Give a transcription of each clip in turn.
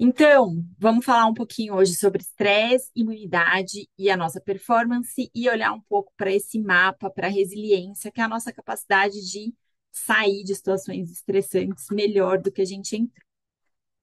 Então, vamos falar um pouquinho hoje sobre estresse, imunidade e a nossa performance e olhar um pouco para esse mapa, para a resiliência, que é a nossa capacidade de sair de situações estressantes melhor do que a gente entrou.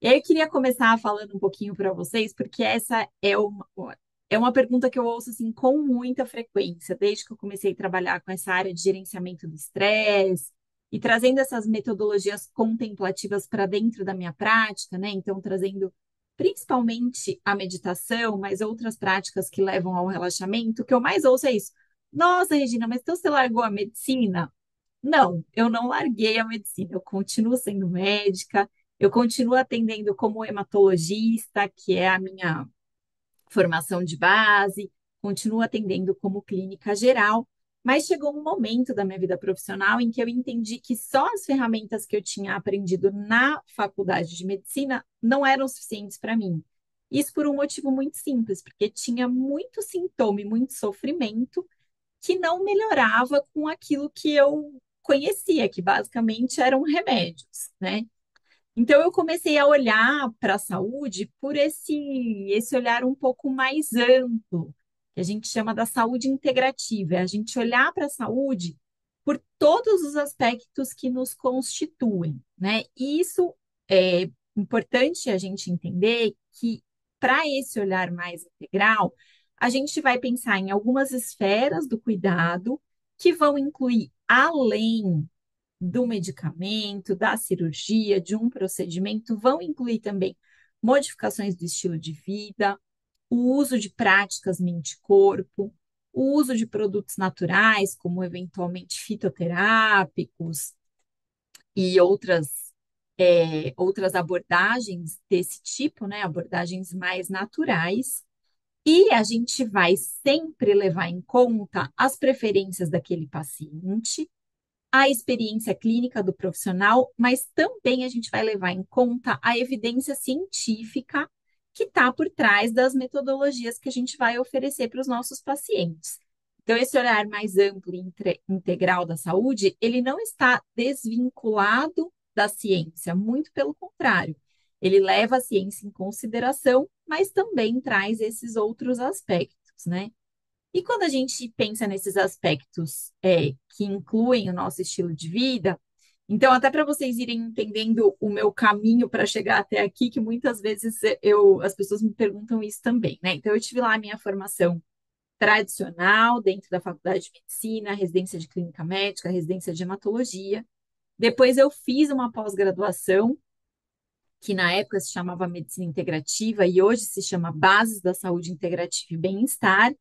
E aí eu queria começar falando um pouquinho para vocês, porque essa é uma pergunta que eu ouço assim com muita frequência, desde que eu comecei a trabalhar com essa área de gerenciamento do estresse e trazendo essas metodologias contemplativas para dentro da minha prática, né? Então, trazendo principalmente a meditação, mas outras práticas que levam ao relaxamento. O que eu mais ouço é isso. Nossa, Regina, mas então você largou a medicina? Não, eu não larguei a medicina, eu continuo sendo médica, eu continuo atendendo como hematologista, que é a minha formação de base, continuo atendendo como clínica geral, mas chegou um momento da minha vida profissional em que eu entendi que só as ferramentas que eu tinha aprendido na faculdade de medicina não eram suficientes para mim. Isso por um motivo muito simples, porque tinha muito sintoma e muito sofrimento que não melhorava com aquilo que eu conhecia, que basicamente eram remédios, né? Então eu comecei a olhar para a saúde por esse olhar um pouco mais amplo, que a gente chama da saúde integrativa, é a gente olhar para a saúde por todos os aspectos que nos constituem, né? E isso é importante a gente entender que para esse olhar mais integral, a gente vai pensar em algumas esferas do cuidado que vão incluir além do medicamento, da cirurgia, de um procedimento, vão incluir também modificações do estilo de vida, o uso de práticas mente-corpo, o uso de produtos naturais, como eventualmente fitoterápicos e outras abordagens desse tipo, né? Abordagens mais naturais. E a gente vai sempre levar em conta as preferências daquele paciente, a experiência clínica do profissional, mas também a gente vai levar em conta a evidência científica que está por trás das metodologias que a gente vai oferecer para os nossos pacientes. Então, esse olhar mais amplo e integral da saúde, ele não está desvinculado da ciência, muito pelo contrário. Ele leva a ciência em consideração, mas também traz esses outros aspectos, né? E quando a gente pensa nesses aspectos que incluem o nosso estilo de vida, então, até para vocês irem entendendo o meu caminho para chegar até aqui, que muitas vezes as pessoas me perguntam isso também, né? Então, eu tive lá a minha formação tradicional dentro da faculdade de medicina, residência de clínica médica, residência de hematologia. Depois, eu fiz uma pós-graduação, que na época se chamava Medicina Integrativa e hoje se chama Bases da Saúde Integrativa e Bem-Estar.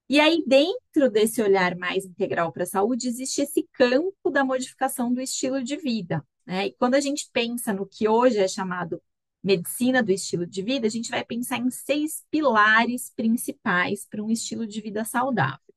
E aí, dentro desse olhar mais integral para a saúde, existe esse campo da modificação do estilo de vida, né? E quando a gente pensa no que hoje é chamado medicina do estilo de vida, a gente vai pensar em 6 pilares principais para um estilo de vida saudável.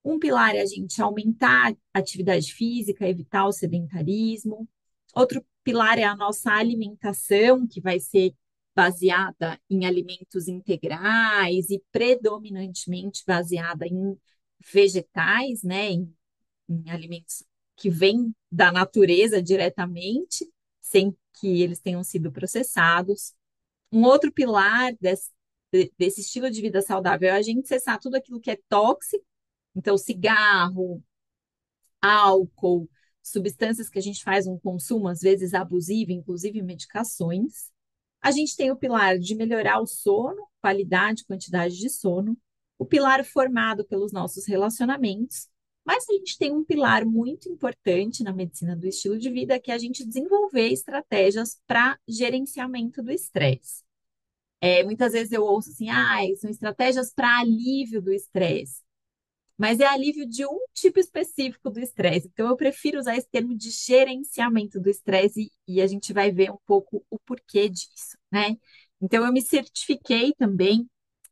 Um pilar é a gente aumentar a atividade física, evitar o sedentarismo. Outro pilar é a nossa alimentação, que vai ser baseada em alimentos integrais e predominantemente baseada em vegetais, né? Em alimentos que vêm da natureza diretamente, sem que eles tenham sido processados. Um outro pilar desse estilo de vida saudável é a gente cessar tudo aquilo que é tóxico, então, cigarro, álcool, substâncias que a gente faz um consumo, às vezes abusivo, inclusive medicações. A gente tem o pilar de melhorar o sono, qualidade, quantidade de sono, o pilar formado pelos nossos relacionamentos, mas a gente tem um pilar muito importante na medicina do estilo de vida, que é a gente desenvolver estratégias para gerenciamento do estresse. Muitas vezes eu ouço assim, são estratégias para alívio do estresse, mas é alívio de um tipo específico do estresse. Então, eu prefiro usar esse termo de gerenciamento do estresse e a gente vai ver um pouco o porquê disso, né? Então, eu me certifiquei também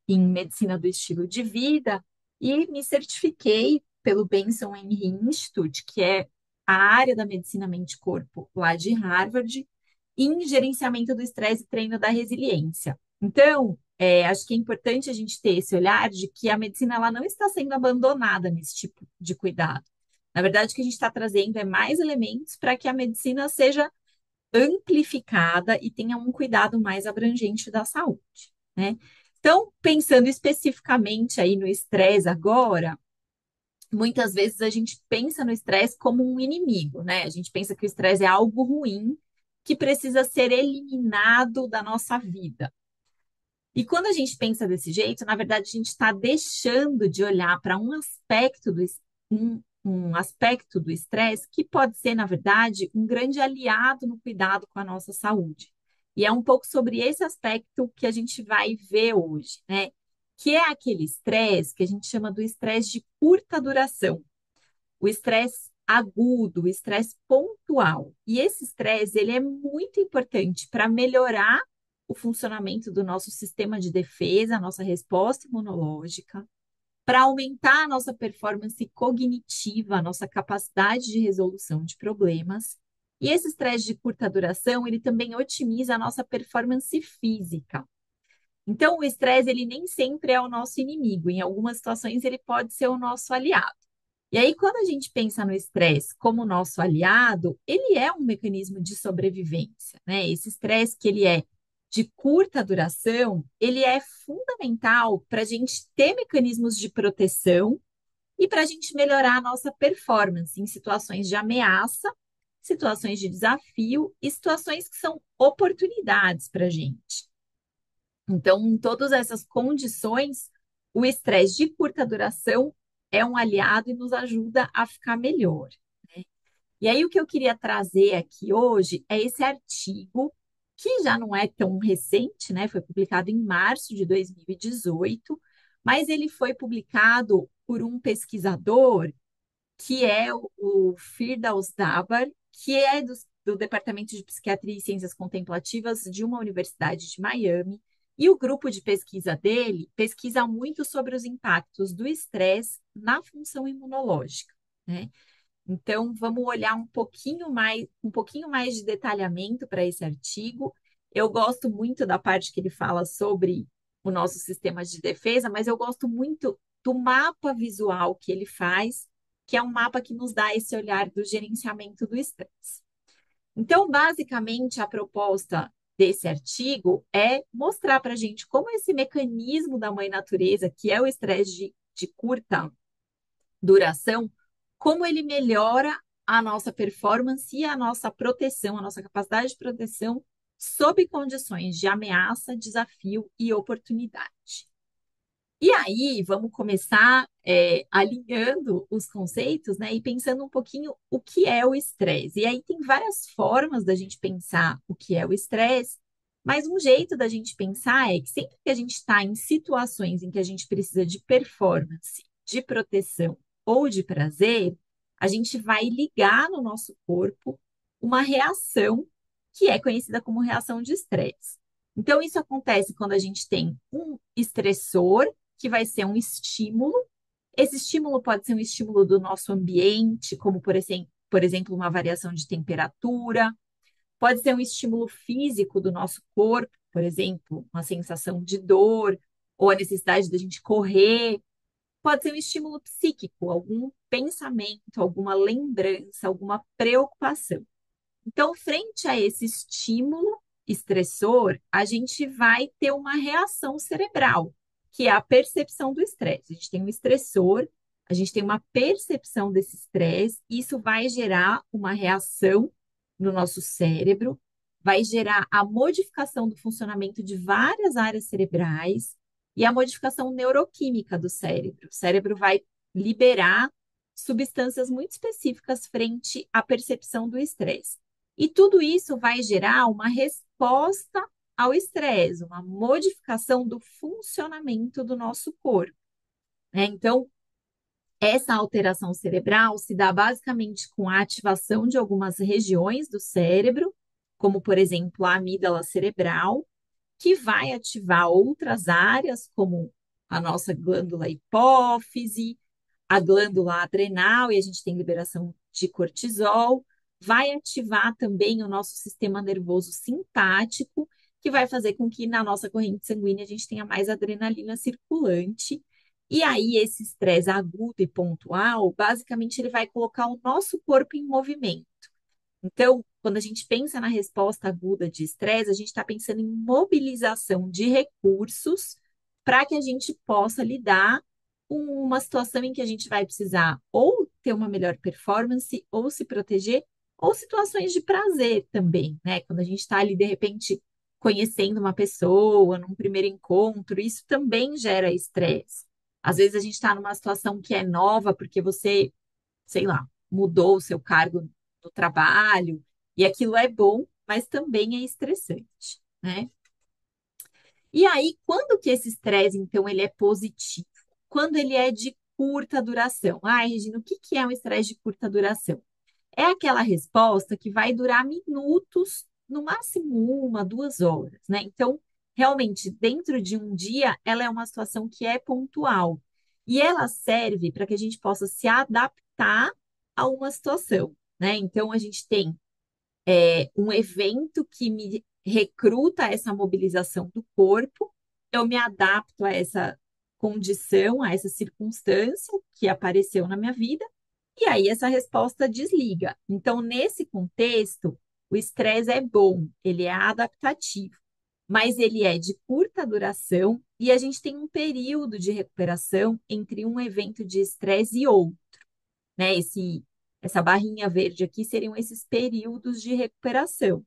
em medicina do estilo de vida e me certifiquei pelo Benson Henry Institute, que é a área da medicina mente-corpo lá de Harvard, em gerenciamento do estresse e treino da resiliência. Então, acho que é importante a gente ter esse olhar de que a medicina ela não está sendo abandonada nesse tipo de cuidado. Na verdade, o que a gente está trazendo é mais elementos para que a medicina seja amplificada e tenha um cuidado mais abrangente da saúde, né? Então, pensando especificamente aí no estresse agora, muitas vezes a gente pensa no estresse como um inimigo, né? A gente pensa que o estresse é algo ruim que precisa ser eliminado da nossa vida. E quando a gente pensa desse jeito, na verdade, a gente está deixando de olhar para um aspecto do estresse que pode ser, na verdade, um grande aliado no cuidado com a nossa saúde. E é um pouco sobre esse aspecto que a gente vai ver hoje, né? Que é aquele estresse que a gente chama do estresse de curta duração, o estresse agudo, o estresse pontual. E esse estresse, ele é muito importante para melhorar o funcionamento do nosso sistema de defesa, a nossa resposta imunológica, para aumentar a nossa performance cognitiva, a nossa capacidade de resolução de problemas. E esse estresse de curta duração, ele também otimiza a nossa performance física. Então, o estresse, ele nem sempre é o nosso inimigo. Em algumas situações, ele pode ser o nosso aliado. E aí, quando a gente pensa no estresse como nosso aliado, ele é um mecanismo de sobrevivência, né? Esse estresse que ele é de curta duração, ele é fundamental para a gente ter mecanismos de proteção e para a gente melhorar a nossa performance em situações de ameaça, situações de desafio e situações que são oportunidades para a gente. Então, em todas essas condições, o estresse de curta duração é um aliado e nos ajuda a ficar melhor. E aí, o que eu queria trazer aqui hoje é esse artigo, que já não é tão recente, né? Foi publicado em março de 2018, mas ele foi publicado por um pesquisador que é o Firdaus Dabar, que é do Departamento de Psiquiatria e Ciências Contemplativas de uma universidade de Miami. E o grupo de pesquisa dele pesquisa muito sobre os impactos do estresse na função imunológica, né? Então, vamos olhar um pouquinho mais de detalhamento para esse artigo. Eu gosto muito da parte que ele fala sobre o nosso sistema de defesa, mas eu gosto muito do mapa visual que ele faz, que é um mapa que nos dá esse olhar do gerenciamento do estresse. Então, basicamente, a proposta desse artigo é mostrar para a gente como esse mecanismo da mãe natureza, que é o estresse de curta duração, como ele melhora a nossa performance e a nossa proteção, a nossa capacidade de proteção sob condições de ameaça, desafio e oportunidade. E aí, vamos começar alinhando os conceitos, né, e pensando um pouquinho o que é o estresse. E aí tem várias formas da gente pensar o que é o estresse, mas um jeito da gente pensar é que sempre que a gente está em situações em que a gente precisa de performance, de proteção ou de prazer, a gente vai ligar no nosso corpo uma reação que é conhecida como reação de estresse. Então, isso acontece quando a gente tem um estressor que vai ser um estímulo. Esse estímulo pode ser um estímulo do nosso ambiente, como, por exemplo, uma variação de temperatura. Pode ser um estímulo físico do nosso corpo, por exemplo, uma sensação de dor ou a necessidade da gente correr. Pode ser um estímulo psíquico, algum pensamento, alguma lembrança, alguma preocupação. Então, frente a esse estímulo estressor, a gente vai ter uma reação cerebral, que é a percepção do estresse. A gente tem um estressor, a gente tem uma percepção desse estresse, e isso vai gerar uma reação no nosso cérebro, vai gerar a modificação do funcionamento de várias áreas cerebrais e a modificação neuroquímica do cérebro. O cérebro vai liberar substâncias muito específicas frente à percepção do estresse. E tudo isso vai gerar uma resposta ao estresse, uma modificação do funcionamento do nosso corpo, né? Então, essa alteração cerebral se dá basicamente com a ativação de algumas regiões do cérebro, como, por exemplo, a amígdala cerebral, que vai ativar outras áreas, como a nossa glândula hipófise, a glândula adrenal, e a gente tem liberação de cortisol, vai ativar também o nosso sistema nervoso simpático, que vai fazer com que na nossa corrente sanguínea a gente tenha mais adrenalina circulante. E aí, esse estresse agudo e pontual, basicamente, ele vai colocar o nosso corpo em movimento. Então, quando a gente pensa na resposta aguda de estresse, a gente está pensando em mobilização de recursos para que a gente possa lidar com uma situação em que a gente vai precisar ou ter uma melhor performance, ou se proteger, ou situações de prazer também, né? Quando a gente está ali, de repente, conhecendo uma pessoa num primeiro encontro, isso também gera estresse. Às vezes a gente está numa situação que é nova porque você, sei lá, mudou o seu cargo no trabalho, e aquilo é bom, mas também é estressante, né? E aí, quando que esse estresse, então, ele é positivo? Quando ele é de curta duração. Ai, Regina, o que que é um estresse de curta duração? É aquela resposta que vai durar minutos, no máximo 1, 2 horas, né? Então, realmente, dentro de um dia, ela é uma situação que é pontual. E ela serve para que a gente possa se adaptar a uma situação, né? Então, a gente tem um evento que me recruta essa mobilização do corpo, eu me adapto a essa condição, a essa circunstância que apareceu na minha vida, e aí essa resposta desliga. Então, nesse contexto, o estresse é bom, ele é adaptativo, mas ele é de curta duração e a gente tem um período de recuperação entre um evento de estresse e outro, né? Essa barrinha verde aqui seriam esses períodos de recuperação.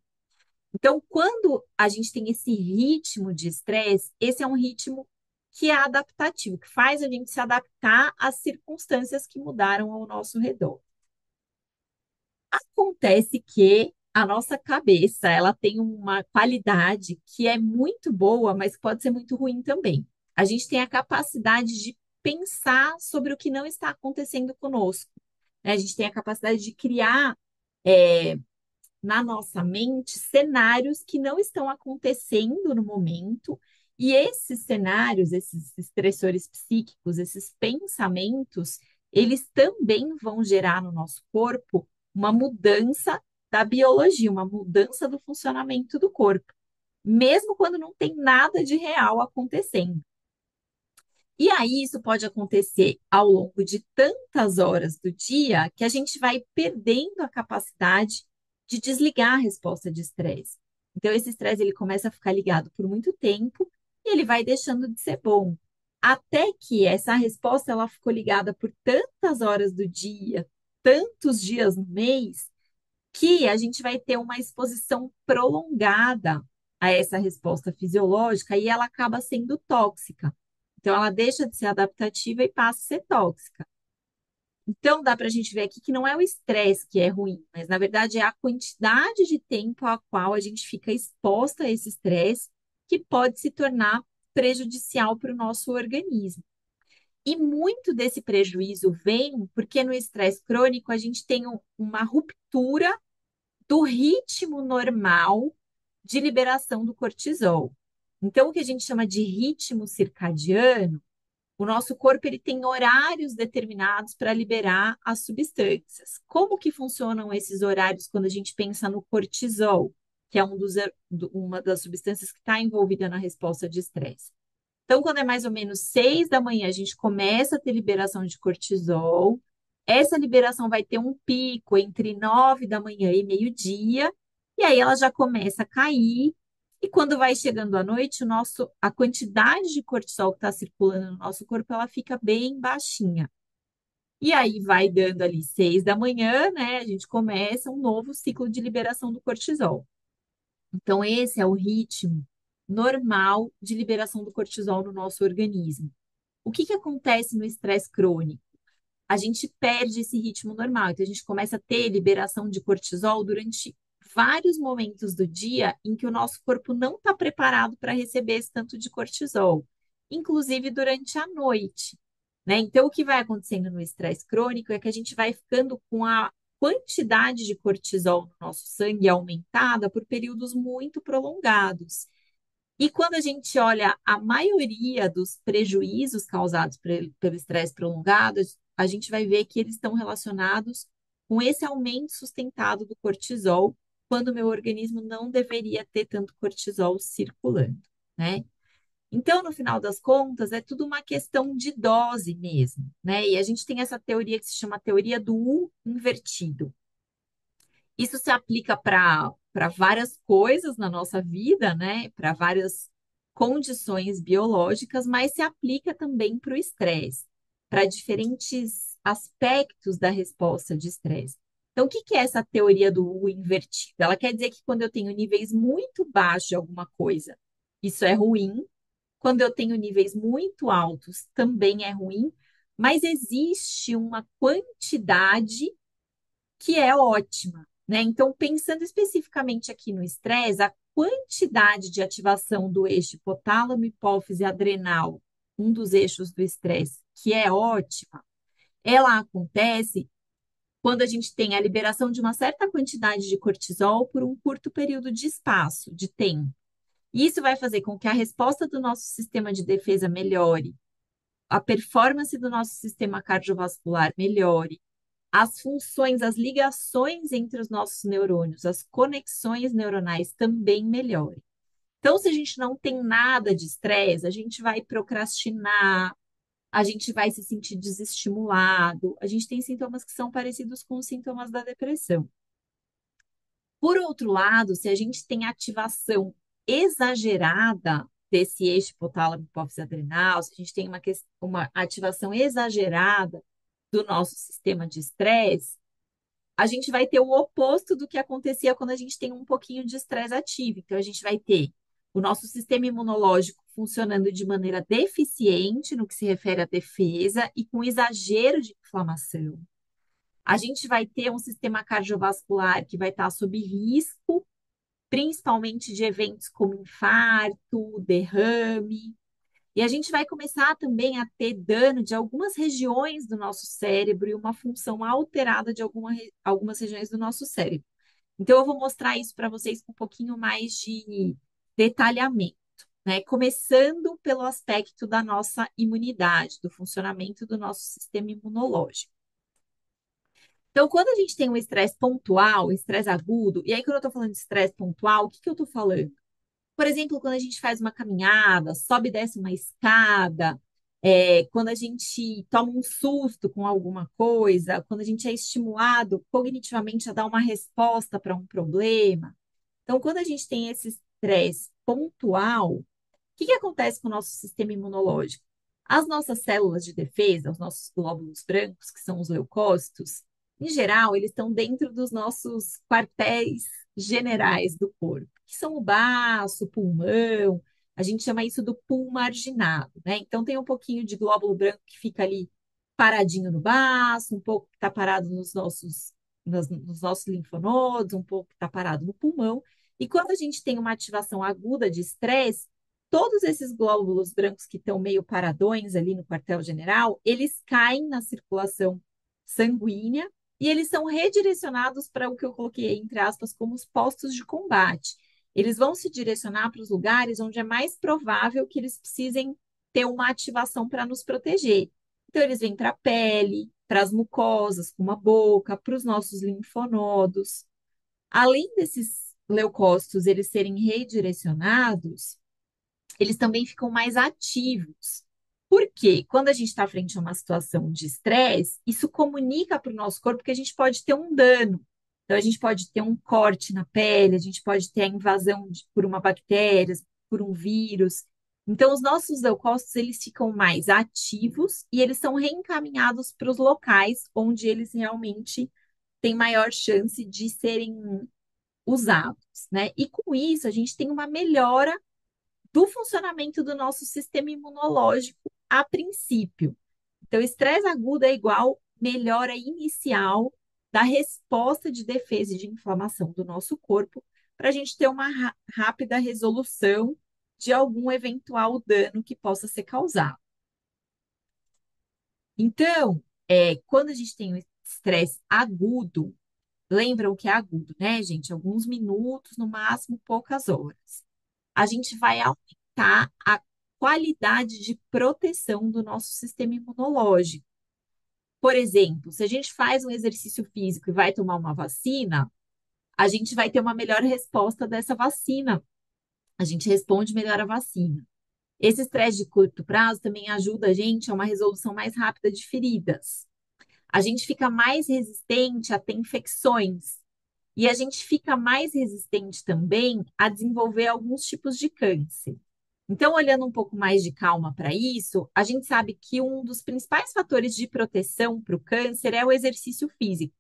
Então, quando a gente tem esse ritmo de estresse, esse é um ritmo que é adaptativo, que faz a gente se adaptar às circunstâncias que mudaram ao nosso redor. Acontece que a nossa cabeça, ela tem uma qualidade que é muito boa, mas pode ser muito ruim também. A gente tem a capacidade de pensar sobre o que não está acontecendo conosco, né? A gente tem a capacidade de criar na nossa mente cenários que não estão acontecendo no momento, e esses cenários, esses estressores psíquicos, esses pensamentos, eles também vão gerar no nosso corpo uma mudança da biologia, uma mudança do funcionamento do corpo, mesmo quando não tem nada de real acontecendo. E aí, isso pode acontecer ao longo de tantas horas do dia que a gente vai perdendo a capacidade de desligar a resposta de estresse. Então, esse estresse ele começa a ficar ligado por muito tempo e ele vai deixando de ser bom. Até que essa resposta ela ficou ligada por tantas horas do dia, tantos dias no mês, que a gente vai ter uma exposição prolongada a essa resposta fisiológica e ela acaba sendo tóxica. Então, ela deixa de ser adaptativa e passa a ser tóxica. Então, dá para a gente ver aqui que não é o estresse que é ruim, mas na verdade é a quantidade de tempo a qual a gente fica exposta a esse estresse que pode se tornar prejudicial para o nosso organismo. E muito desse prejuízo vem porque no estresse crônico a gente tem uma ruptura do ritmo normal de liberação do cortisol. Então, o que a gente chama de ritmo circadiano, o nosso corpo ele tem horários determinados para liberar as substâncias. Como que funcionam esses horários quando a gente pensa no cortisol, que é uma das substâncias que está envolvida na resposta de estresse? Então, quando é mais ou menos 6 da manhã, a gente começa a ter liberação de cortisol. Essa liberação vai ter um pico entre 9 da manhã e meio-dia, e aí ela já começa a cair. E quando vai chegando à noite, a quantidade de cortisol que está circulando no nosso corpo, ela fica bem baixinha. E aí vai dando ali 6 da manhã, né? A gente começa um novo ciclo de liberação do cortisol. Então, esse é o ritmo normal de liberação do cortisol no nosso organismo. O que que acontece no estresse crônico? A gente perde esse ritmo normal, então a gente começa a ter liberação de cortisol durante vários momentos do dia em que o nosso corpo não está preparado para receber esse tanto de cortisol, inclusive durante a noite, né? Então, o que vai acontecendo no estresse crônico é que a gente vai ficando com a quantidade de cortisol no nosso sangue aumentada por períodos muito prolongados. E quando a gente olha a maioria dos prejuízos causados pelo estresse prolongado, a gente vai ver que eles estão relacionados com esse aumento sustentado do cortisol, quando o meu organismo não deveria ter tanto cortisol circulando, né? Então, no final das contas, é tudo uma questão de dose mesmo, né? E a gente tem essa teoria que se chama teoria do U invertido. Isso se aplica para várias coisas na nossa vida, né? Para várias condições biológicas, mas se aplica também para o estresse, para diferentes aspectos da resposta de estresse. Então, o que que é essa teoria do U invertido? Ela quer dizer que quando eu tenho níveis muito baixos de alguma coisa, isso é ruim. Quando eu tenho níveis muito altos, também é ruim, mas existe uma quantidade que é ótima, né? Então, pensando especificamente aqui no estresse, a quantidade de ativação do eixo hipotálamo, hipófise adrenal, um dos eixos do estresse, que é ótima, ela acontece quando a gente tem a liberação de uma certa quantidade de cortisol por um curto período de espaço, de tempo. Isso vai fazer com que a resposta do nosso sistema de defesa melhore, a performance do nosso sistema cardiovascular melhore, as funções, as ligações entre os nossos neurônios, as conexões neuronais também melhorem. Então, se a gente não tem nada de estresse, a gente vai procrastinar, a gente vai se sentir desestimulado, a gente tem sintomas que são parecidos com os sintomas da depressão. Por outro lado, se a gente tem ativação exagerada desse eixo hipotálamo hipófise adrenal, se a gente tem uma ativação exagerada do nosso sistema de estresse, a gente vai ter o oposto do que acontecia quando a gente tem um pouquinho de estresse ativo. Então, a gente vai ter o nosso sistema imunológico funcionando de maneira deficiente no que se refere à defesa e com exagero de inflamação. A gente vai ter um sistema cardiovascular que vai estar sob risco, principalmente de eventos como infarto, derrame. E a gente vai começar também a ter dano de algumas regiões do nosso cérebro e uma função alterada de algumas regiões do nosso cérebro. Então, eu vou mostrar isso para vocês com um pouquinho mais de detalhamento, né? Começando pelo aspecto da nossa imunidade, do funcionamento do nosso sistema imunológico. Então, quando a gente tem um estresse pontual, estresse agudo, e aí quando eu estou falando de estresse pontual, o que que eu estou falando? Por exemplo, quando a gente faz uma caminhada, sobe e desce uma escada, quando a gente toma um susto com alguma coisa, quando a gente é estimulado cognitivamente a dar uma resposta para um problema. Então, quando a gente tem esse estresse pontual, o que que acontece com o nosso sistema imunológico? As nossas células de defesa, os nossos glóbulos brancos, que são os leucócitos, em geral, eles estão dentro dos nossos quartéis generais do corpo, que são o baço, o pulmão. A gente chama isso do pulmarginado, né? Então, tem um pouquinho de glóbulo branco que fica ali paradinho no baço, um pouco que está parado nos nossos linfonodos, um pouco que está parado no pulmão. E quando a gente tem uma ativação aguda de estresse, todos esses glóbulos brancos que estão meio paradões ali no quartel-general, eles caem na circulação sanguínea e eles são redirecionados para o que eu coloquei, entre aspas, como os postos de combate. Eles vão se direcionar para os lugares onde é mais provável que eles precisem ter uma ativação para nos proteger. Então, eles vêm para a pele, para as mucosas, como a boca, para os nossos linfonodos. Além desses leucócitos eles serem redirecionados, eles também ficam mais ativos. Por quê? Quando a gente está frente a uma situação de estresse, isso comunica para o nosso corpo que a gente pode ter um dano. Então, a gente pode ter um corte na pele, a gente pode ter a invasão por uma bactéria, por um vírus. Então, os nossos leucócitos, eles ficam mais ativos e eles são reencaminhados para os locais onde eles realmente têm maior chance de serem usados, né? E com isso, a gente tem uma melhora do funcionamento do nosso sistema imunológico a princípio. Então, estresse agudo é igual melhora inicial da resposta de defesa e de inflamação do nosso corpo para a gente ter uma rápida resolução de algum eventual dano que possa ser causado. Então, quando a gente tem o estresse agudo, lembram que é agudo, né, gente? Alguns minutos, no máximo poucas horas. A gente vai aumentar a qualidade de proteção do nosso sistema imunológico. Por exemplo, se a gente faz um exercício físico e vai tomar uma vacina, a gente vai ter uma melhor resposta dessa vacina. A gente responde melhor à vacina. Esse estresse de curto prazo também ajuda a gente a uma resolução mais rápida de feridas. A gente fica mais resistente a ter infecções. e a gente fica mais resistente também a desenvolver alguns tipos de câncer. Então, olhando um pouco mais de calma para isso, a gente sabe que um dos principais fatores de proteção para o câncer é o exercício físico.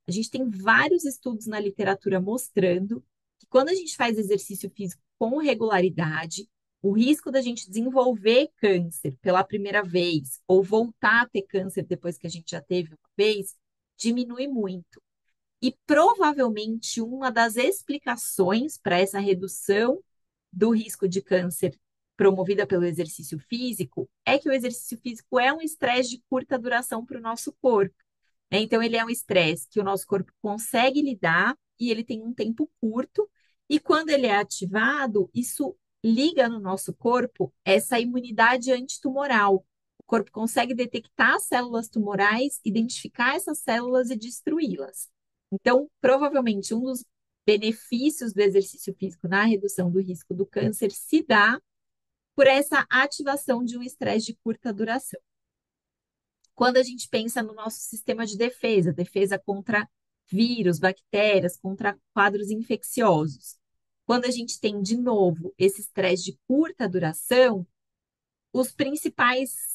A gente tem vários estudos na literatura mostrando que quando a gente faz exercício físico com regularidade, o risco da gente desenvolver câncer pela primeira vez ou voltar a ter câncer depois que a gente já teve uma vez diminui muito. E provavelmente uma das explicações para essa redução do risco de câncer promovida pelo exercício físico é que o exercício físico é um estresse de curta duração para o nosso corpo, né? Então, ele é um estresse que o nosso corpo consegue lidar e ele tem um tempo curto. E quando ele é ativado, isso liga no nosso corpo essa imunidade antitumoral. O corpo consegue detectar as células tumorais, identificar essas células e destruí-las. Então, provavelmente, um dos benefícios do exercício físico na redução do risco do câncer se dá por essa ativação de um estresse de curta duração. Quando a gente pensa no nosso sistema de defesa, defesa contra vírus, bactérias, contra quadros infecciosos, quando a gente tem, de novo, esse estresse de curta duração, os principais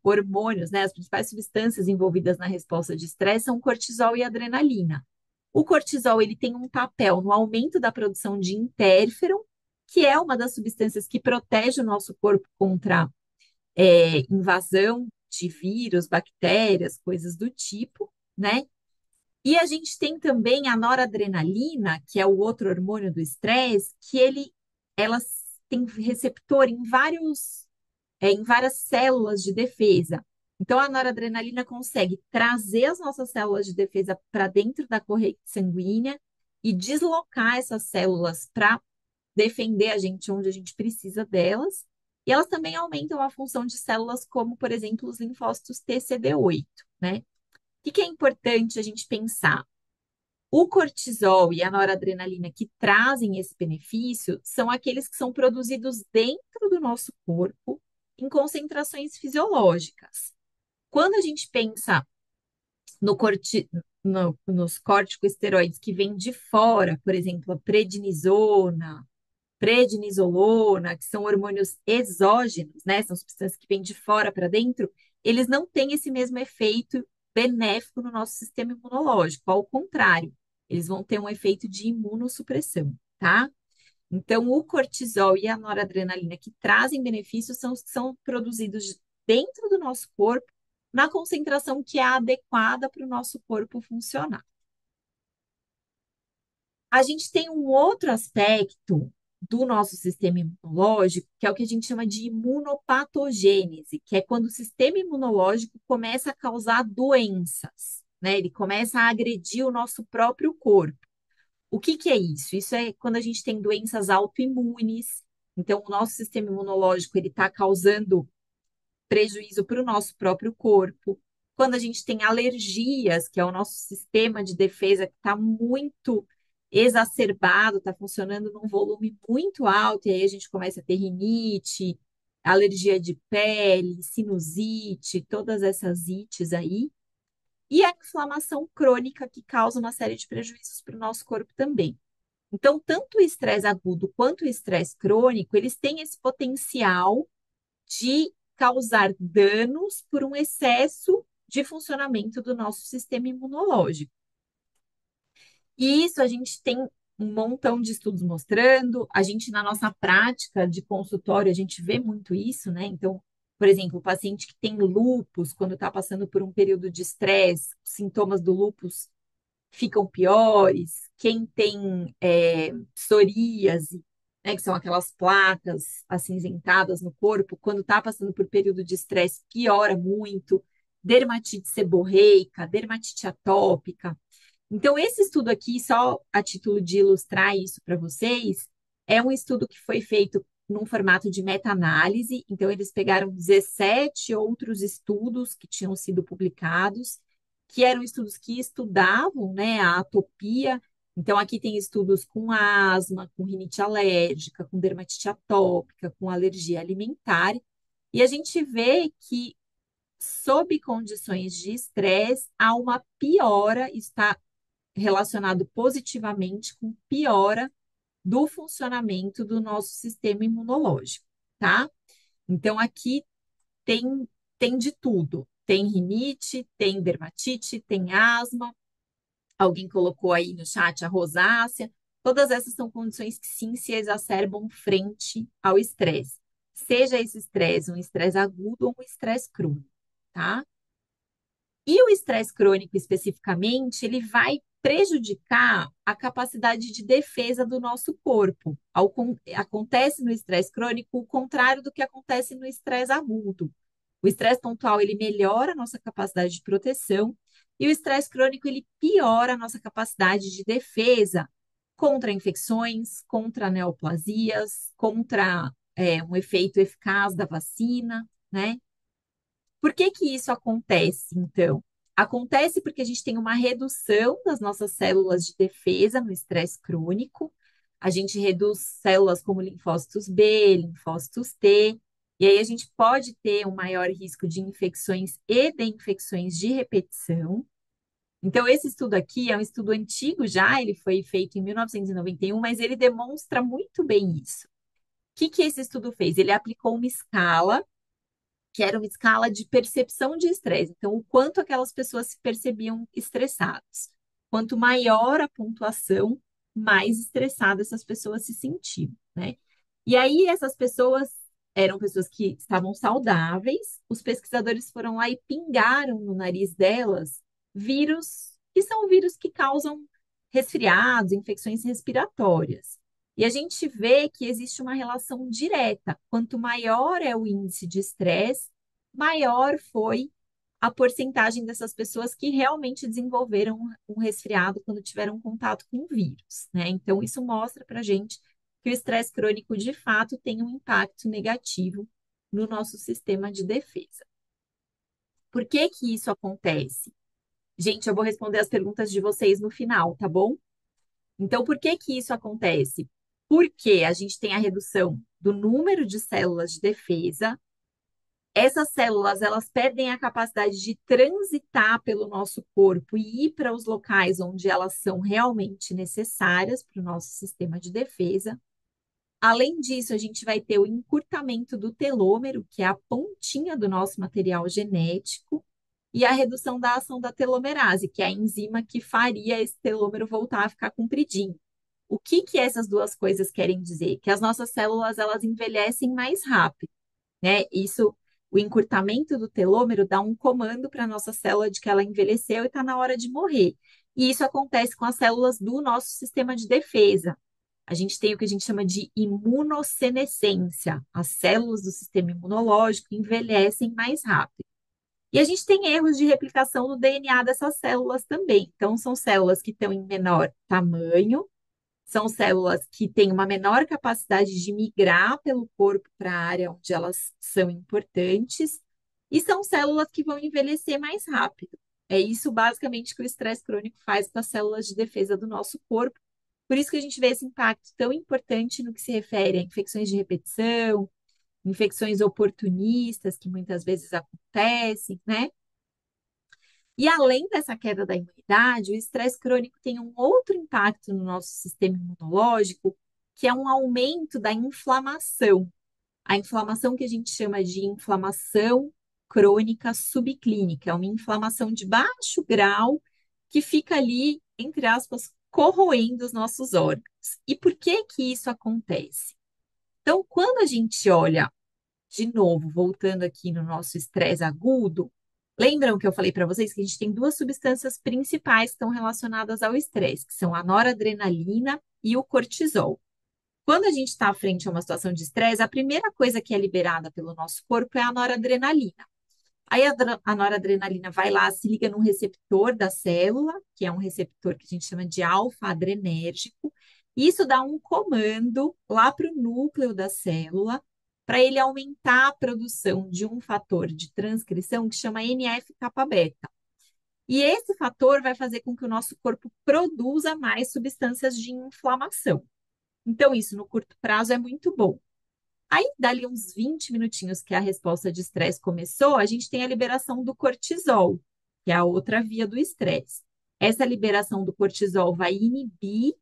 hormônios, né, as principais substâncias envolvidas na resposta de estresse são cortisol e adrenalina. O cortisol ele tem um papel no aumento da produção de interferon, que é uma das substâncias que protege o nosso corpo contra invasão de vírus, bactérias, coisas do tipo, né? E a gente tem também a noradrenalina, que é o outro hormônio do estresse, que ela tem receptor em várias células de defesa. Então, a noradrenalina consegue trazer as nossas células de defesa para dentro da corrente sanguínea e deslocar essas células para defender a gente onde a gente precisa delas. E elas também aumentam a função de células como, por exemplo, os linfócitos TCD8, né? O que é importante a gente pensar? O cortisol e a noradrenalina que trazem esse benefício são aqueles que são produzidos dentro do nosso corpo em concentrações fisiológicas. Quando a gente pensa no nos corticosteroides que vêm de fora, por exemplo, a prednisolona, que são hormônios exógenos, né? São substâncias que vêm de fora para dentro, eles não têm esse mesmo efeito benéfico no nosso sistema imunológico. Ao contrário, eles vão ter um efeito de imunossupressão, tá? Então, o cortisol e a noradrenalina que trazem benefícios são os que são produzidos dentro do nosso corpo, na concentração que é adequada para o nosso corpo funcionar. A gente tem um outro aspecto do nosso sistema imunológico, que é o que a gente chama de imunopatogênese, que é quando o sistema imunológico começa a causar doenças, né? Ele começa a agredir o nosso próprio corpo. O que é isso? Isso é quando a gente tem doenças autoimunes. Então, o nosso sistema imunológico ele está causando prejuízo para o nosso próprio corpo. Quando a gente tem alergias, que é o nosso sistema de defesa que está muito exacerbado, está funcionando num volume muito alto, e aí a gente começa a ter rinite, alergia de pele, sinusite, todas essas ites aí. E a inflamação crônica, que causa uma série de prejuízos para o nosso corpo também. Então, tanto o estresse agudo quanto o estresse crônico, eles têm esse potencial de causar danos por um excesso de funcionamento do nosso sistema imunológico. E isso a gente tem um montão de estudos mostrando, a gente na nossa prática de consultório, a gente vê muito isso, né? Então, por exemplo, o paciente que tem lúpus, quando está passando por um período de estresse, os sintomas do lúpus ficam piores. Quem tem psoríase, né, que são aquelas placas acinzentadas no corpo, quando está passando por período de estresse, piora muito. Dermatite seborreica, dermatite atópica. Então, esse estudo aqui, só a título de ilustrar isso para vocês, é um estudo que foi feito num formato de meta-análise. Então, eles pegaram 17 outros estudos que tinham sido publicados, que eram estudos que estudavam, né, a atopia. Então, aqui tem estudos com asma, com rinite alérgica, com dermatite atópica, com alergia alimentar. E a gente vê que, sob condições de estresse, há uma piora, está relacionado positivamente com piora do funcionamento do nosso sistema imunológico, tá? Então, aqui tem, tem de tudo. Tem rinite, tem dermatite, tem asma. Alguém colocou aí no chat a rosácea. Todas essas são condições que sim se exacerbam frente ao estresse. Seja esse estresse um estresse agudo ou um estresse crônico, tá? E o estresse crônico, especificamente, ele vai prejudicar a capacidade de defesa do nosso corpo. Acontece no estresse crônico o contrário do que acontece no estresse agudo. O estresse pontual, ele melhora a nossa capacidade de proteção e o estresse crônico, ele piora a nossa capacidade de defesa contra infecções, contra neoplasias, contra um efeito eficaz da vacina, né? Por que que isso acontece, então? Acontece porque a gente tem uma redução das nossas células de defesa no estresse crônico. A gente reduz células como linfócitos B, linfócitos T, e aí a gente pode ter um maior risco de infecções e de infecções de repetição. Então, esse estudo aqui é um estudo antigo já, ele foi feito em 1991, mas ele demonstra muito bem isso. O que que esse estudo fez? Ele aplicou uma escala que era uma escala de percepção de estresse. Então, o quanto aquelas pessoas se percebiam estressadas. Quanto maior a pontuação, mais estressadas essas pessoas se sentiam, né? E aí, essas pessoas eram pessoas que estavam saudáveis, os pesquisadores foram lá e pingaram no nariz delas vírus, que são vírus que causam resfriados, infecções respiratórias. E a gente vê que existe uma relação direta. Quanto maior é o índice de estresse, maior foi a porcentagem dessas pessoas que realmente desenvolveram um resfriado quando tiveram contato com o vírus, né? Então, isso mostra para a gente que o estresse crônico, de fato, tem um impacto negativo no nosso sistema de defesa. Por que que isso acontece? Gente, eu vou responder as perguntas de vocês no final, tá bom? Então, por que que isso acontece? Porque a gente tem a redução do número de células de defesa. Essas células, elas perdem a capacidade de transitar pelo nosso corpo e ir para os locais onde elas são realmente necessárias para o nosso sistema de defesa. Além disso, a gente vai ter o encurtamento do telômero, que é a pontinha do nosso material genético, e a redução da ação da telomerase, que é a enzima que faria esse telômero voltar a ficar compridinho. O que que essas duas coisas querem dizer? Que as nossas células elas envelhecem mais rápido, né? Isso, o encurtamento do telômero dá um comando para a nossa célula de que ela envelheceu e está na hora de morrer. E isso acontece com as células do nosso sistema de defesa. A gente tem o que a gente chama de imunossenescência. As células do sistema imunológico envelhecem mais rápido. E a gente tem erros de replicação no DNA dessas células também. Então, são células que estão em menor tamanho, são células que têm uma menor capacidade de migrar pelo corpo para a área onde elas são importantes, e são células que vão envelhecer mais rápido. É isso basicamente que o estresse crônico faz com as células de defesa do nosso corpo. Por isso que a gente vê esse impacto tão importante no que se refere a infecções de repetição, infecções oportunistas, que muitas vezes acontecem, né? E além dessa queda da imunidade, o estresse crônico tem um outro impacto no nosso sistema imunológico, que é um aumento da inflamação. A inflamação que a gente chama de inflamação crônica subclínica, é uma inflamação de baixo grau que fica ali, entre aspas, corroendo os nossos órgãos. E por que que isso acontece? Então, quando a gente olha, de novo, voltando aqui no nosso estresse agudo, lembram que eu falei para vocês que a gente tem duas substâncias principais que estão relacionadas ao estresse, que são a noradrenalina e o cortisol. Quando a gente está frente a uma situação de estresse, a primeira coisa que é liberada pelo nosso corpo é a noradrenalina. Aí a noradrenalina vai lá, se liga num receptor da célula, que é um receptor que a gente chama de alfa-adrenérgico, e isso dá um comando lá para o núcleo da célula, para ele aumentar a produção de um fator de transcrição que chama NF-kappa-beta. E esse fator vai fazer com que o nosso corpo produza mais substâncias de inflamação. Então, isso no curto prazo é muito bom. Aí, dali uns 20 minutinhos que a resposta de estresse começou, a gente tem a liberação do cortisol, que é a outra via do estresse. essa liberação do cortisol vai inibir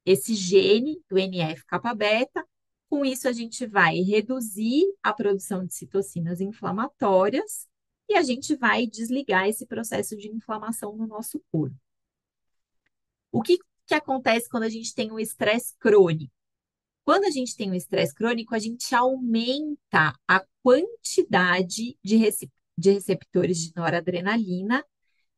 esse gene do NF-kappa-beta. Com isso, a gente vai reduzir a produção de citocinas inflamatórias e a gente vai desligar esse processo de inflamação no nosso corpo. O que acontece quando a gente tem um estresse crônico? Quando a gente tem um estresse crônico, a gente aumenta a quantidade de receptores de noradrenalina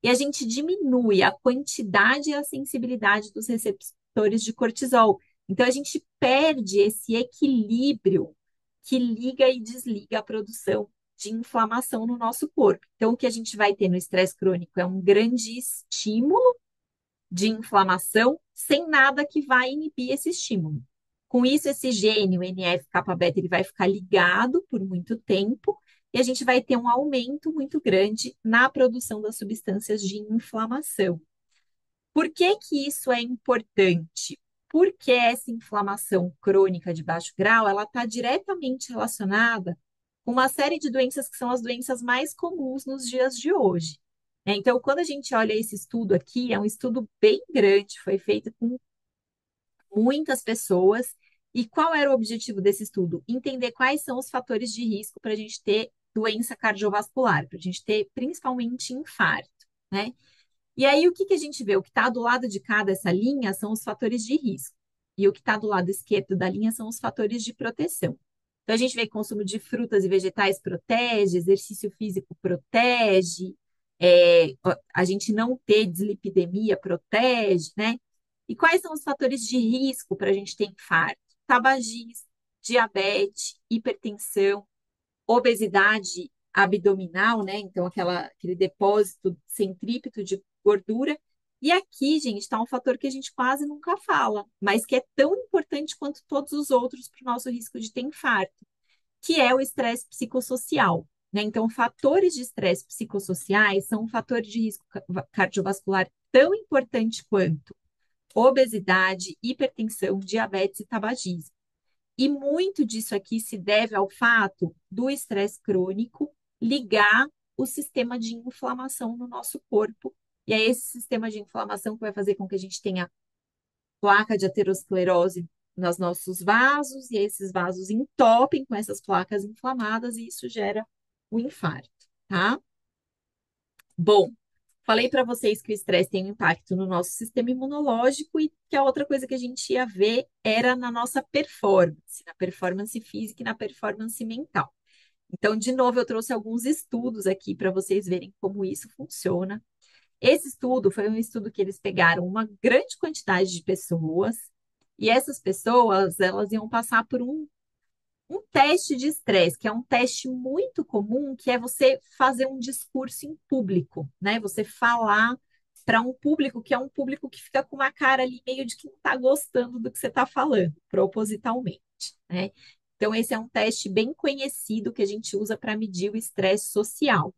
e a gente diminui a quantidade e a sensibilidade dos receptores de cortisol. Então, a gente perde esse equilíbrio que liga e desliga a produção de inflamação no nosso corpo. Então, o que a gente vai ter no estresse crônico é um grande estímulo de inflamação sem nada que vai inibir esse estímulo. Com isso, esse gene, o NF-kappa-beta, ele vai ficar ligado por muito tempo e a gente vai ter um aumento muito grande na produção das substâncias de inflamação. Por que que isso é importante? Porque essa inflamação crônica de baixo grau, ela está diretamente relacionada com uma série de doenças que são as doenças mais comuns nos dias de hoje. Né? Então, quando a gente olha esse estudo aqui, é um estudo bem grande, foi feito com muitas pessoas. E qual era o objetivo desse estudo? Entender quais são os fatores de risco para a gente ter doença cardiovascular, para a gente ter principalmente infarto, né? E aí, o que que a gente vê? O que está do lado de cá dessa linha são os fatores de risco. E o que está do lado esquerdo da linha são os fatores de proteção. Então, a gente vê que o consumo de frutas e vegetais protege, exercício físico protege, a gente não ter dislipidemia protege, né? E quais são os fatores de risco para a gente ter infarto? Tabagismo, diabetes, hipertensão, obesidade abdominal, né? Então, aquele depósito centrípeto de gordura. E aqui, gente, está um fator que a gente quase nunca fala, mas que é tão importante quanto todos os outros para o nosso risco de ter infarto, que é o estresse psicossocial. Né? Então, fatores de estresse psicossociais são um fator de risco cardiovascular tão importante quanto obesidade, hipertensão, diabetes e tabagismo. E muito disso aqui se deve ao fato do estresse crônico ligar o sistema de inflamação no nosso corpo. E é esse sistema de inflamação que vai fazer com que a gente tenha placa de aterosclerose nos nossos vasos, e esses vasos entopem com essas placas inflamadas, e isso gera o infarto, tá? Bom, falei para vocês que o estresse tem um impacto no nosso sistema imunológico e que a outra coisa que a gente ia ver era na performance física e na performance mental. Então, de novo, eu trouxe alguns estudos aqui para vocês verem como isso funciona. Esse estudo foi um estudo que eles pegaram uma grande quantidade de pessoas e essas pessoas, elas iam passar por um teste de estresse, que é um teste muito comum, que é você fazer um discurso em público, né? Você falar para um público que é um público que fica com uma cara ali meio de que não está gostando do que você está falando, propositalmente, né? Então, esse é um teste bem conhecido que a gente usa para medir o estresse social.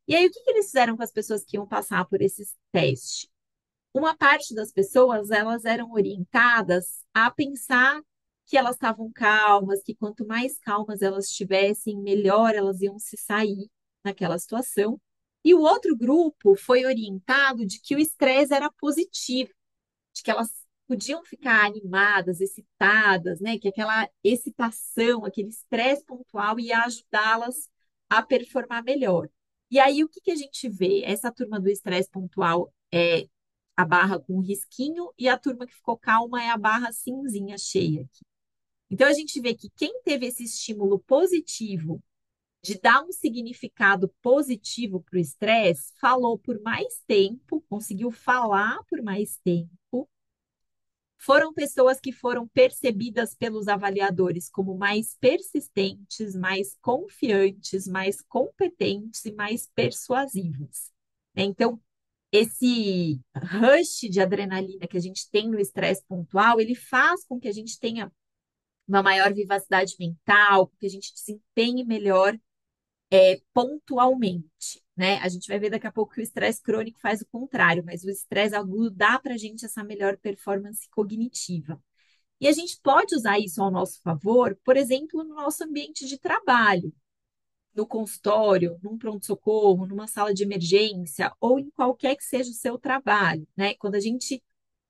E aí, o que que eles fizeram com as pessoas que iam passar por esses testes? Uma parte das pessoas, elas eram orientadas a pensar que elas estavam calmas, que quanto mais calmas elas estivessem, melhor elas iam se sair naquela situação. E o outro grupo foi orientado de que o estresse era positivo, de que elas podiam ficar animadas, excitadas, né? Que aquela excitação, aquele estresse pontual ia ajudá-las a performar melhor. E aí, o que que a gente vê? Essa turma do estresse pontual é a barra com risquinho e a turma que ficou calma é a barra cinzinha cheia aqui. Então a gente vê que quem teve esse estímulo positivo de dar um significado positivo para o estresse, falou por mais tempo, conseguiu falar por mais tempo. Foram pessoas que foram percebidas pelos avaliadores como mais persistentes, mais confiantes, mais competentes e mais persuasivas. Né? Então, esse rush de adrenalina que a gente tem no estresse pontual, ele faz com que a gente tenha uma maior vivacidade mental, com que a gente desempenhe melhor pontualmente, né? A gente vai ver daqui a pouco que o estresse crônico faz o contrário, mas o estresse agudo dá para a gente essa melhor performance cognitiva. E a gente pode usar isso ao nosso favor, por exemplo, no nosso ambiente de trabalho. no consultório, num pronto-socorro, numa sala de emergência ou em qualquer que seja o seu trabalho, né? Quando a gente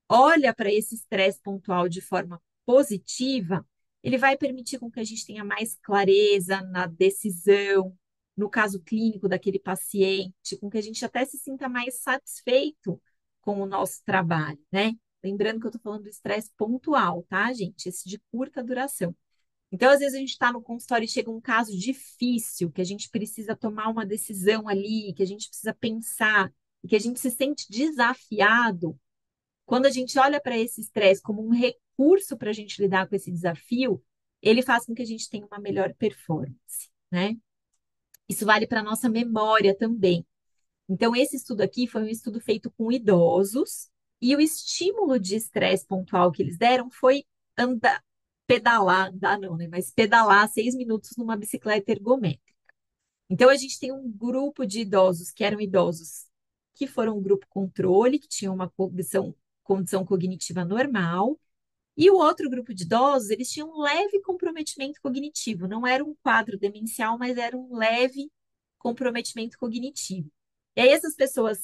olha para esse estresse pontual de forma positiva, ele vai permitir com que a gente tenha mais clareza na decisão, no caso clínico daquele paciente, com que a gente até se sinta mais satisfeito com o nosso trabalho, né? Lembrando que eu estou falando do estresse pontual, tá, gente? Esse de curta duração. Então, às vezes, a gente está no consultório e chega um caso difícil, que a gente precisa tomar uma decisão ali, que a gente precisa pensar, e que a gente se sente desafiado. Quando a gente olha para esse estresse como um recurso para a gente lidar com esse desafio, ele faz com que a gente tenha uma melhor performance, né? Isso vale para a nossa memória também. Então, esse estudo aqui foi um estudo feito com idosos, e o estímulo de estresse pontual que eles deram foi andar, pedalar, andar não, né? Mas pedalar 6 minutos numa bicicleta ergométrica. Então, a gente tem um grupo de idosos que eram idosos que foram um grupo controle, que tinham uma condição cognitiva normal, e o outro grupo de idosos, eles tinham um leve comprometimento cognitivo. Não era um quadro demencial, mas era um leve comprometimento cognitivo. E aí essas pessoas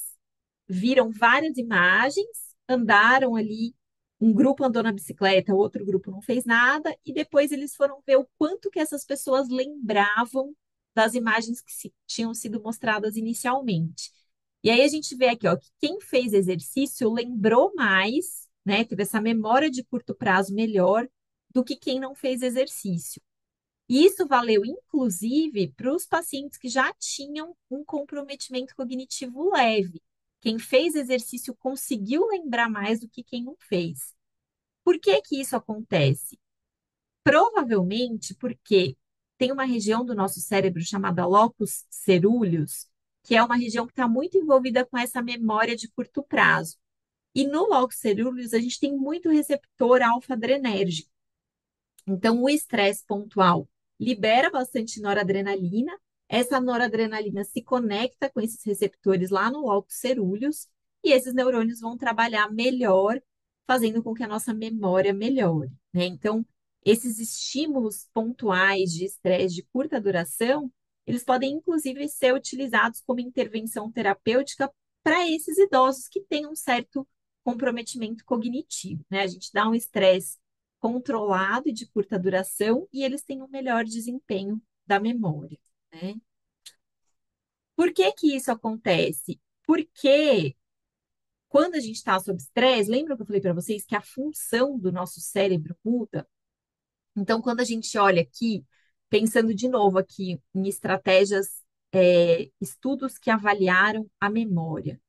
viram várias imagens, andaram ali, um grupo andou na bicicleta, o outro grupo não fez nada, e depois eles foram ver o quanto que essas pessoas lembravam das imagens que tinham sido mostradas inicialmente. E aí a gente vê aqui, ó, que quem fez exercício lembrou mais, né, teve essa memória de curto prazo melhor do que quem não fez exercício. E isso valeu, inclusive, para os pacientes que já tinham um comprometimento cognitivo leve. Quem fez exercício conseguiu lembrar mais do que quem não fez. Por que que isso acontece? Provavelmente porque tem uma região do nosso cérebro chamada locus coeruleus, que é uma região que está muito envolvida com essa memória de curto prazo. E no locus coeruleus a gente tem muito receptor alfa-adrenérgico. Então, o estresse pontual libera bastante noradrenalina. Essa noradrenalina se conecta com esses receptores lá no locus coeruleus e esses neurônios vão trabalhar melhor, fazendo com que a nossa memória melhore, né? Então, esses estímulos pontuais de estresse de curta duração, eles podem inclusive ser utilizados como intervenção terapêutica para esses idosos que têm um certo comprometimento cognitivo, né? A gente dá um estresse controlado e de curta duração, e eles têm um melhor desempenho da memória, né? Por que que isso acontece? Porque quando a gente está sob estresse, lembra que eu falei para vocês que a função do nosso cérebro muda? Então, quando a gente olha aqui, pensando de novo aqui em estratégias, estudos que avaliaram a memória.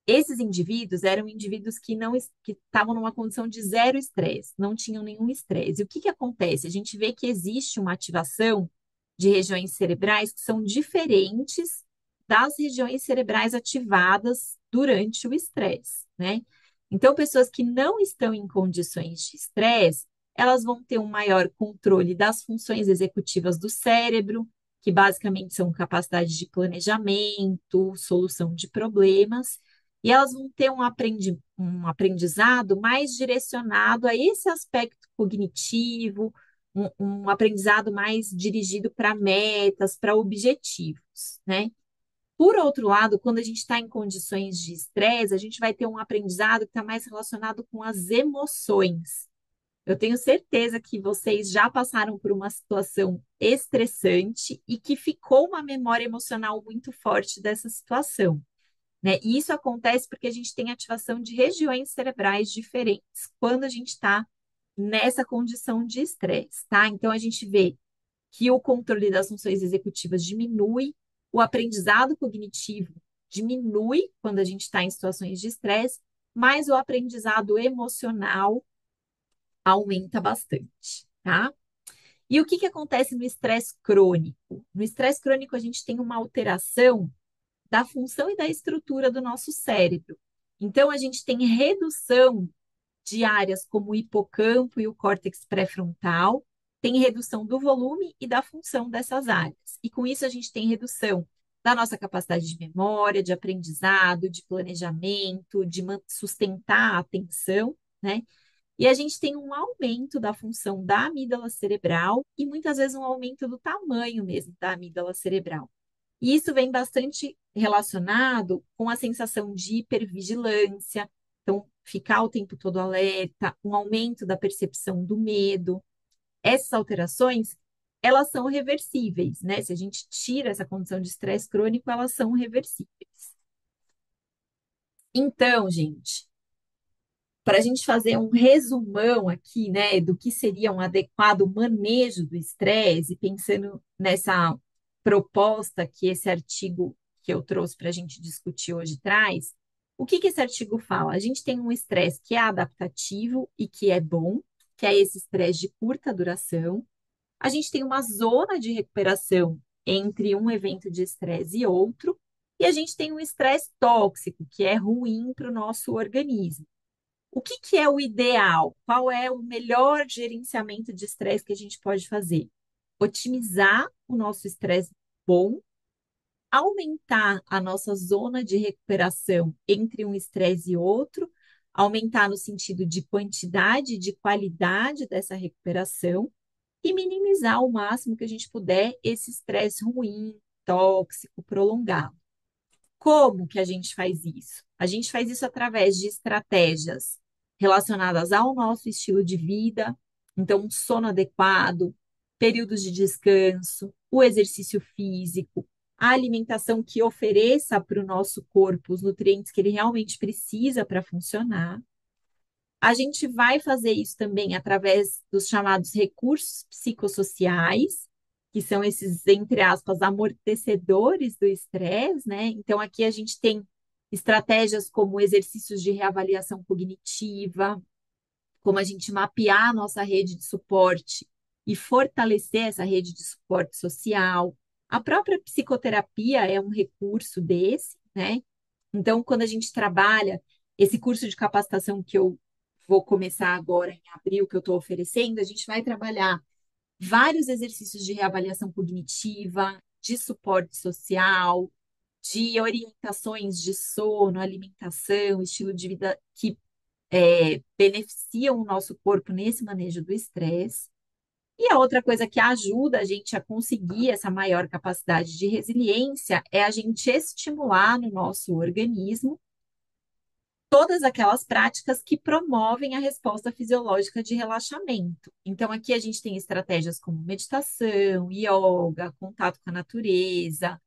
Esses indivíduos eram indivíduos que não que estavam numa condição de zero estresse, não tinham nenhum estresse. E o que que acontece? A gente vê que existe uma ativação de regiões cerebrais que são diferentes das regiões cerebrais ativadas durante o estresse, né? Então, pessoas que não estão em condições de estresse, elas vão ter um maior controle das funções executivas do cérebro, que basicamente são capacidade de planejamento, solução de problemas, e elas vão ter um aprendizado mais direcionado a esse aspecto cognitivo, um aprendizado mais dirigido para metas, para objetivos, né? Por outro lado, quando a gente está em condições de estresse, a gente vai ter um aprendizado que está mais relacionado com as emoções. Eu tenho certeza que vocês já passaram por uma situação estressante e que ficou uma memória emocional muito forte dessa situação, né? E isso acontece porque a gente tem ativação de regiões cerebrais diferentes quando a gente está nessa condição de estresse, tá? Então a gente vê que o controle das funções executivas diminui, o aprendizado cognitivo diminui quando a gente está em situações de estresse, mas o aprendizado emocional aumenta bastante, tá? E o que que acontece no estresse crônico? No estresse crônico, a gente tem uma alteração da função e da estrutura do nosso cérebro. Então, a gente tem redução de áreas como o hipocampo e o córtex pré-frontal, tem redução do volume e da função dessas áreas. E com isso, a gente tem redução da nossa capacidade de memória, de aprendizado, de planejamento, de sustentar a atenção, né? E a gente tem um aumento da função da amígdala cerebral e muitas vezes um aumento do tamanho mesmo da amígdala cerebral. E isso vem bastante relacionado com a sensação de hipervigilância, então ficar o tempo todo alerta, um aumento da percepção do medo. Essas alterações, elas são reversíveis, né? Se a gente tira essa condição de estresse crônico, elas são reversíveis. Então, gente, para a gente fazer um resumão aqui, né, do que seria um adequado manejo do estresse, pensando nessa proposta que esse artigo que eu trouxe para a gente discutir hoje traz, o que que esse artigo fala? A gente tem um estresse que é adaptativo e que é bom, que é esse estresse de curta duração. A gente tem uma zona de recuperação entre um evento de estresse e outro, e a gente tem um estresse tóxico, que é ruim para o nosso organismo. O que que é o ideal? Qual é o melhor gerenciamento de estresse que a gente pode fazer? Otimizar o nosso estresse bom, aumentar a nossa zona de recuperação entre um estresse e outro, aumentar no sentido de quantidade e de qualidade dessa recuperação e minimizar ao máximo que a gente puder esse estresse ruim, tóxico, prolongado. Como que a gente faz isso? A gente faz isso através de estratégias relacionadas ao nosso estilo de vida, então, um sono adequado, períodos de descanso, o exercício físico, a alimentação que ofereça para o nosso corpo os nutrientes que ele realmente precisa para funcionar. A gente vai fazer isso também através dos chamados recursos psicossociais, que são esses, entre aspas, amortecedores do estresse, né? Então, aqui a gente tem estratégias como exercícios de reavaliação cognitiva, como a gente mapear a nossa rede de suporte e fortalecer essa rede de suporte social. A própria psicoterapia é um recurso desse, né? Então, quando a gente trabalha esse curso de capacitação que eu vou começar agora em abril, que eu estou oferecendo, a gente vai trabalhar vários exercícios de reavaliação cognitiva, de suporte social, de orientações de sono, alimentação, estilo de vida que beneficiam o nosso corpo nesse manejo do estresse. E a outra coisa que ajuda a gente a conseguir essa maior capacidade de resiliência é a gente estimular no nosso organismo todas aquelas práticas que promovem a resposta fisiológica de relaxamento. Então, aqui a gente tem estratégias como meditação, yoga, contato com a natureza,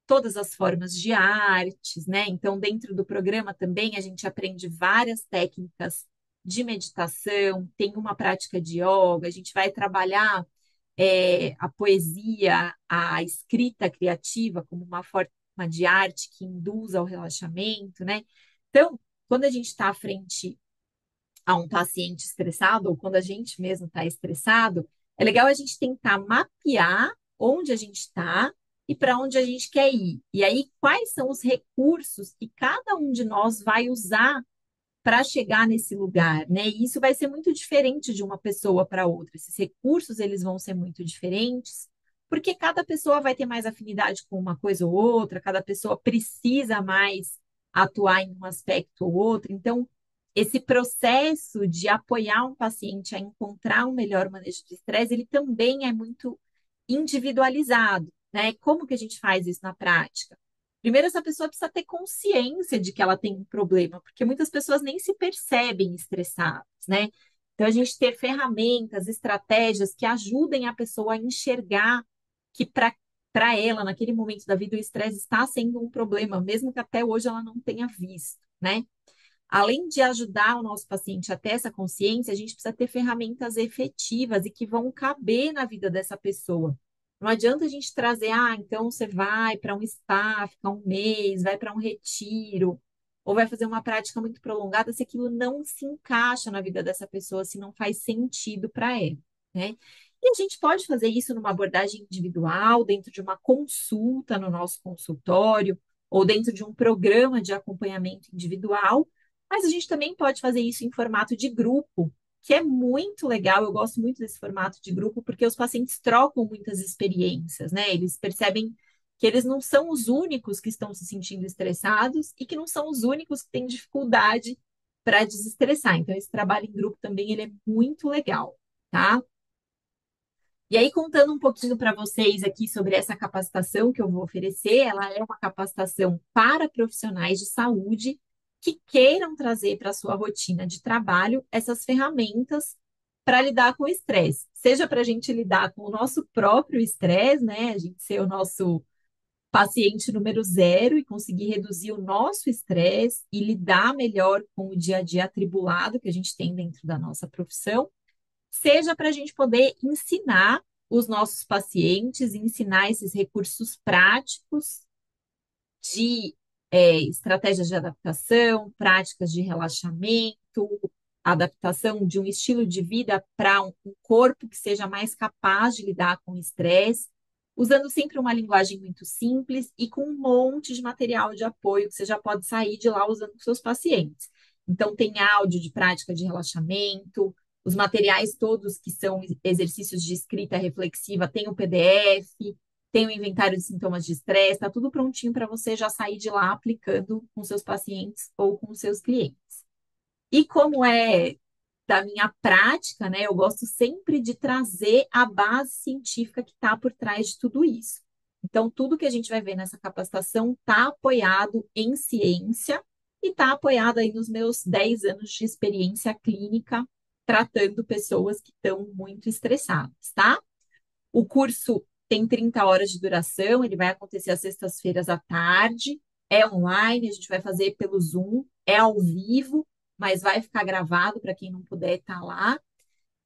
todas as formas de artes, né? Então, dentro do programa também a gente aprende várias técnicas de meditação, tem uma prática de yoga, a gente vai trabalhar a poesia, a escrita criativa como uma forma de arte que induz ao relaxamento, né? Então, quando a gente está à frente a um paciente estressado, ou quando a gente mesmo está estressado, é legal a gente tentar mapear onde a gente está e para onde a gente quer ir. E aí, quais são os recursos que cada um de nós vai usar para chegar nesse lugar, né? E isso vai ser muito diferente de uma pessoa para outra. Esses recursos, eles vão ser muito diferentes, porque cada pessoa vai ter mais afinidade com uma coisa ou outra, cada pessoa precisa mais atuar em um aspecto ou outro. Então, esse processo de apoiar um paciente a encontrar um melhor manejo de estresse, ele também é muito individualizado, né? Como que a gente faz isso na prática? Primeiro, essa pessoa precisa ter consciência de que ela tem um problema, porque muitas pessoas nem se percebem estressadas, né? Então, a gente ter ferramentas, estratégias que ajudem a pessoa a enxergar que para ela, naquele momento da vida, o estresse está sendo um problema, mesmo que até hoje ela não tenha visto, né? Além de ajudar o nosso paciente a ter essa consciência, a gente precisa ter ferramentas efetivas e que vão caber na vida dessa pessoa. Não adianta a gente trazer, então você vai para um spa, ficar um mês, vai para um retiro, ou vai fazer uma prática muito prolongada se aquilo não se encaixa na vida dessa pessoa, se não faz sentido para ela, né? E a gente pode fazer isso numa abordagem individual, dentro de uma consulta no nosso consultório, ou dentro de um programa de acompanhamento individual, mas a gente também pode fazer isso em formato de grupo, que é muito legal. Eu gosto muito desse formato de grupo, porque os pacientes trocam muitas experiências, né? Eles percebem que eles não são os únicos que estão se sentindo estressados e que não são os únicos que têm dificuldade para desestressar. Então, esse trabalho em grupo também ele é muito legal, tá? E aí, contando um pouquinho para vocês aqui sobre essa capacitação que eu vou oferecer, ela é uma capacitação para profissionais de saúde que queiram trazer para a sua rotina de trabalho essas ferramentas para lidar com o estresse. Seja para a gente lidar com o nosso próprio estresse, né? A gente ser o nosso paciente número zero e conseguir reduzir o nosso estresse e lidar melhor com o dia a dia atribulado que a gente tem dentro da nossa profissão, seja para a gente poder ensinar os nossos pacientes, ensinar esses recursos práticos de estratégias de adaptação, práticas de relaxamento, adaptação de um estilo de vida para um corpo que seja mais capaz de lidar com o estresse, usando sempre uma linguagem muito simples e com um monte de material de apoio que você já pode sair de lá usando com seus pacientes. Então, tem áudio de prática de relaxamento, os materiais todos que são exercícios de escrita reflexiva, tem o PDF, tem o inventário de sintomas de estresse, está tudo prontinho para você já sair de lá aplicando com seus pacientes ou com seus clientes. E como é da minha prática, né, eu gosto sempre de trazer a base científica que está por trás de tudo isso. Então, tudo que a gente vai ver nessa capacitação está apoiado em ciência e está apoiado aí nos meus 10 anos de experiência clínica tratando pessoas que estão muito estressadas, tá? O curso tem 30 horas de duração, ele vai acontecer às sextas-feiras à tarde, é online, a gente vai fazer pelo Zoom, é ao vivo, mas vai ficar gravado para quem não puder estar lá.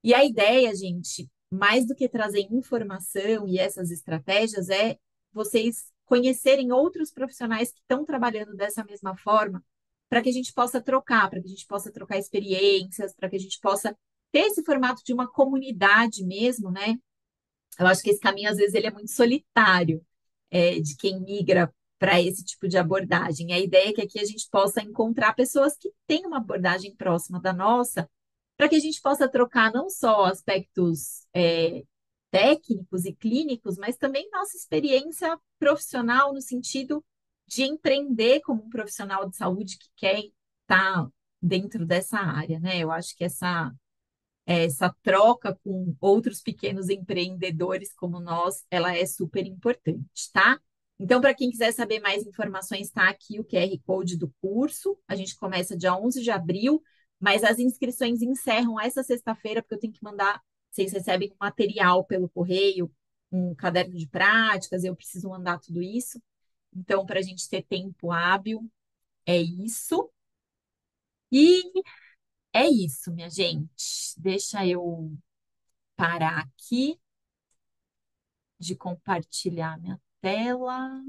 E a ideia, gente, mais do que trazer informação e essas estratégias, é vocês conhecerem outros profissionais que estão trabalhando dessa mesma forma, para que a gente possa trocar, para que a gente possa trocar experiências, para que a gente possa ter esse formato de uma comunidade mesmo, né? Eu acho que esse caminho, às vezes, ele é muito solitário, de quem migra para esse tipo de abordagem. A ideia é que aqui a gente possa encontrar pessoas que têm uma abordagem próxima da nossa, para que a gente possa trocar não só aspectos, técnicos e clínicos, mas também nossa experiência profissional no sentido de empreender como um profissional de saúde que quer estar dentro dessa área, né? Eu acho que essa troca com outros pequenos empreendedores como nós, ela é super importante, tá? Então, para quem quiser saber mais informações, está aqui o QR Code do curso. A gente começa dia 11 de abril, mas as inscrições encerram essa sexta-feira, porque eu tenho que mandar, vocês recebem um material pelo correio, um caderno de práticas, eu preciso mandar tudo isso. Então, para a gente ter tempo hábil, é isso. E é isso, minha gente. Deixa eu parar aqui de compartilhar minha tela.